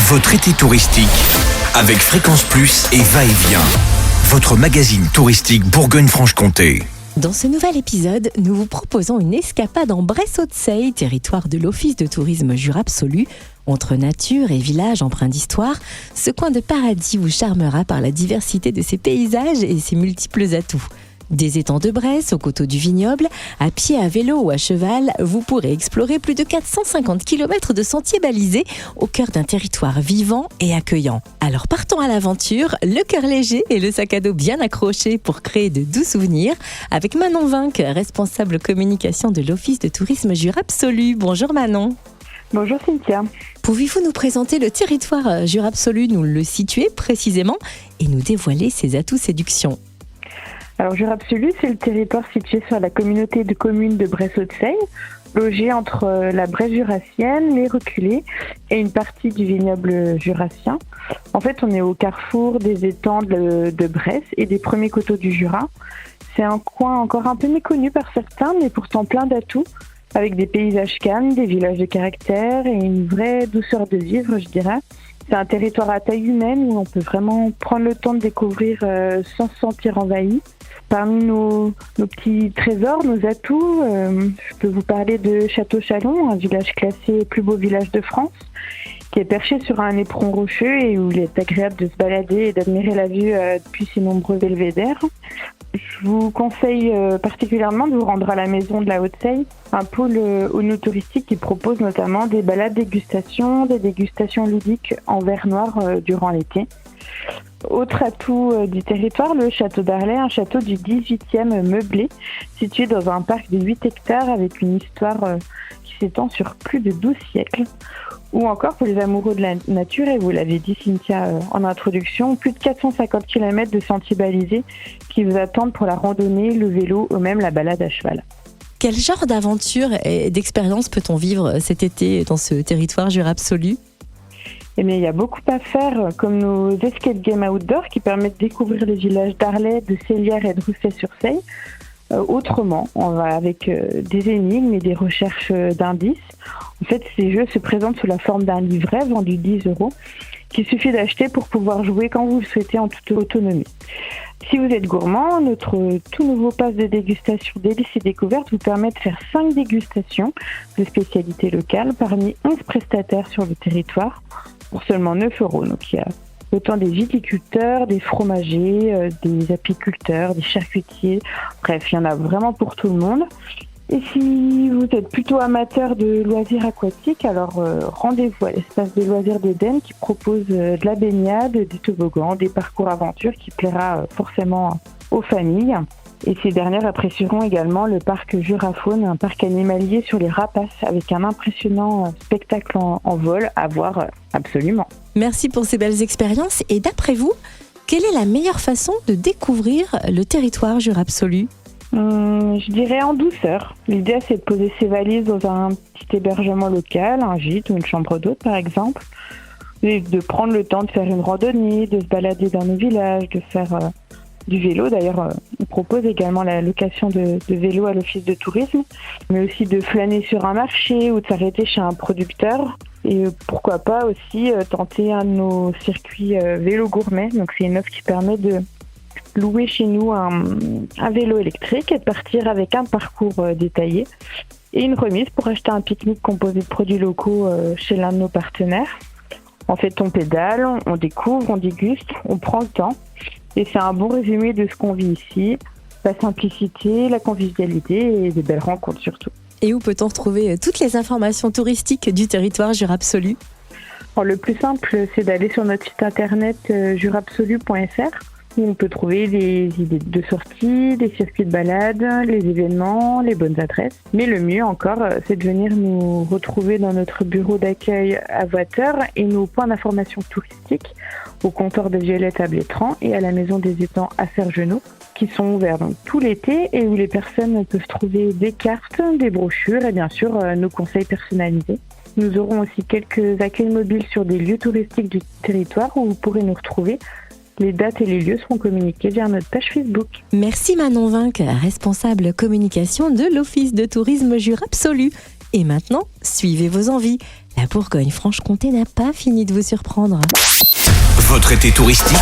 Votre été touristique avec Fréquence Plus et Va-et-Vient. Votre magazine touristique Bourgogne-Franche-Comté. Dans ce nouvel épisode, nous vous proposons une escapade en Bresse-Haute-Seille, territoire de l'Office de tourisme Jura absolu. Entre nature et village empreint d'histoire, ce coin de paradis vous charmera par la diversité de ses paysages et ses multiples atouts. Des étangs de Bresse au coteau du vignoble, à pied, à vélo ou à cheval, vous pourrez explorer plus de 450 km de sentiers balisés au cœur d'un territoire vivant et accueillant. Alors partons à l'aventure, le cœur léger et le sac à dos bien accroché pour créer de doux souvenirs avec Manon Vinck, responsable communication de l'Office de tourisme Jura absolu. Bonjour Manon. Bonjour Cynthia. Pouvez-vous nous présenter le territoire Jura absolu, nous le situer précisément et nous dévoiler ses atouts séduction? Alors Jura absolu, c'est le territoire situé sur la communauté de communes de Bresse-Haute-Seille, logé entre la Bresse jurassienne, les Reculés et une partie du vignoble jurassien. En fait, on est au carrefour des étangs de Bresse et des premiers coteaux du Jura. C'est un coin encore un peu méconnu par certains, mais pourtant plein d'atouts, avec des paysages calmes, des villages de caractère et une vraie douceur de vivre, je dirais. C'est un territoire à taille humaine où on peut vraiment prendre le temps de découvrir sans se sentir envahi. Parmi nos petits trésors, nos atouts, je peux vous parler de Château-Chalon, un village classé plus beau village de France, qui est perché sur un éperon rocheux et où il est agréable de se balader et d'admirer la vue depuis ses nombreux belvédères. Je vous conseille particulièrement de vous rendre à la Maison de la Haute-Seille, un pôle touristique qui propose notamment des balades dégustation, des dégustations ludiques en verre noir durant l'été. Autre atout du territoire, le château d'Arlay, un château du 18e meublé, situé dans un parc de 8 hectares avec une histoire qui s'étend sur plus de 12 siècles. Ou encore pour les amoureux de la nature, et vous l'avez dit Cynthia en introduction, plus de 450 km de sentiers balisés qui vous attendent pour la randonnée, le vélo ou même la balade à cheval. Quel genre d'aventure et d'expérience peut-on vivre cet été dans ce territoire Jura absolu ? Eh bien, il y a beaucoup à faire, comme nos escape games outdoor qui permettent de découvrir les villages d'Arlay, de Célières et de Ruffey-sur-Seille. Autrement, on va avec des énigmes et des recherches d'indices. En fait, ces jeux se présentent sous la forme d'un livret vendu 10 €, qu'il suffit d'acheter pour pouvoir jouer quand vous le souhaitez en toute autonomie. Si vous êtes gourmand, notre tout nouveau pass de dégustation délices et découvertes vous permet de faire 5 dégustations de spécialités locales parmi 11 prestataires sur le territoire pour seulement 9 €. Donc il y a autant des viticulteurs, des fromagers, des apiculteurs, des charcutiers. Bref, il y en a vraiment pour tout le monde. Et si vous êtes plutôt amateur de loisirs aquatiques, alors rendez-vous à l'espace de loisirs d'Éden qui propose de la baignade, des toboggans, des parcours aventures qui plaira forcément aux familles. Et ces dernières apprécieront également le parc Jurafaune, un parc animalier sur les rapaces avec un impressionnant spectacle en vol à voir absolument. Merci pour ces belles expériences. Et d'après vous, quelle est la meilleure façon de découvrir le territoire Jura absolu ? Je dirais en douceur. L'idée, c'est de poser ses valises dans un petit hébergement local, un gîte ou une chambre d'hôte par exemple, et de prendre le temps de faire une randonnée, de se balader dans nos villages, de faire du vélo. D'ailleurs, on propose également la location de vélos à l'office de tourisme, mais aussi de flâner sur un marché ou de s'arrêter chez un producteur. Et pourquoi pas aussi tenter un de nos circuits vélo gourmet. Donc c'est une offre qui permet de louer chez nous un vélo électrique et de partir avec un parcours détaillé et une remise pour acheter un pique-nique composé de produits locaux chez l'un de nos partenaires. En fait, on pédale, on découvre, on déguste, on prend le temps. Et c'est un bon résumé de ce qu'on vit ici, la simplicité, la convivialité et des belles rencontres surtout. Et où peut-on retrouver toutes les informations touristiques du territoire Jura absolu ? Alors, le plus simple, c'est d'aller sur notre site internet juraabsolu.fr où on peut trouver des idées de sortie, des circuits de balade, les événements, les bonnes adresses. Mais le mieux encore, c'est de venir nous retrouver dans notre bureau d'accueil à Voiteur et nos points d'information touristique au comptoir de Violette à Blétran et à la Maison des Étangs à Sergenot, qui sont ouverts donc tout l'été et où les personnes peuvent trouver des cartes, des brochures et bien sûr nos conseils personnalisés. Nous aurons aussi quelques accueils mobiles sur des lieux touristiques du territoire où vous pourrez nous retrouver. Les dates et les lieux seront communiqués via notre page Facebook. Merci Manon Vinck, responsable communication de l'Office de tourisme Jura absolu. Et maintenant, suivez vos envies. La Bourgogne-Franche-Comté n'a pas fini de vous surprendre. Votre été touristique,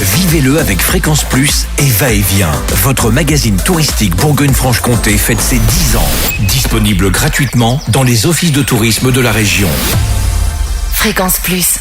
vivez-le avec Fréquence Plus et Va-et-Vient. Votre magazine touristique Bourgogne-Franche-Comté fête ses 10 ans. Disponible gratuitement dans les offices de tourisme de la région. Fréquence Plus.